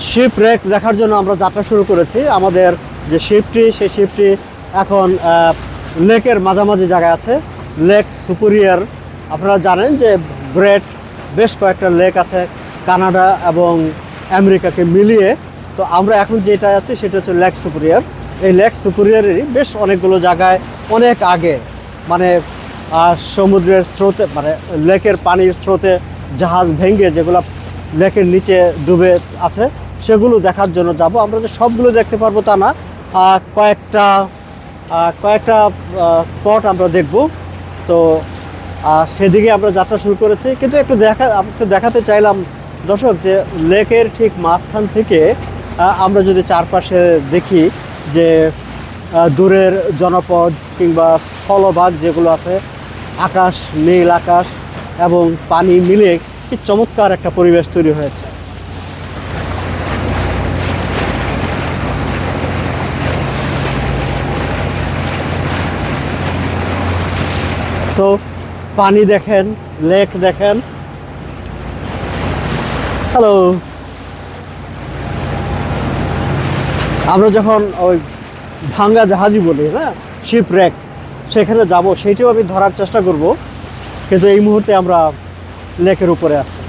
Sheep rake দেখার জন্য আমরা যাত্রা শুরু করেছি। আমাদের যে শিপটি সেই শিপটি এখন লেকের মাঝামাঝি জায়গায় আছে, লেক সুপিরিয়র। আপনারা জানেন যে বেশ কয়েকটা লেক আছে কানাডা এবং আমেরিকাকে মিলিয়ে। তো আমরা এখন যেটা আছে সেটা হচ্ছে লেক সুপিরিয়র। এই লেক সুপিরিয়রেরই বেশ অনেকগুলো জায়গায় অনেক আগে মানে সমুদ্রের স্রোতে মানে লেকের পানির স্রোতে জাহাজ ভেঙে যেগুলো লেকের নিচে ডুবে আছে সেগুলো দেখার জন্য যাব। আমরা যে সবগুলো দেখতে পারবো তা না, কয়েকটা স্পট আমরা দেখব। তো সেদিকে আমরা যাত্রা শুরু করেছি। কিন্তু একটু দেখাতে চাইলাম দর্শক যে লেকের ঠিক মাঝখান থেকে আমরা যদি চারপাশে দেখি যে দূরের জনপদ কিংবা স্থলভাগ যেগুলো আছে, আকাশ, নীল আকাশ এবং পানি মিলে কি চমৎকার একটা পরিবেশ তৈরি হয়েছে। সো পানি দেখেন, লেক দেখেন। হ্যালো, আমরা যখন ওই ভাঙ্গা জাহাজই বলি না, শিপ রেক, সেখানে যাব, সেইটাও আমি ধরার চেষ্টা করব। কিন্তু এই মুহূর্তে আমরা লেকের উপরে আছি।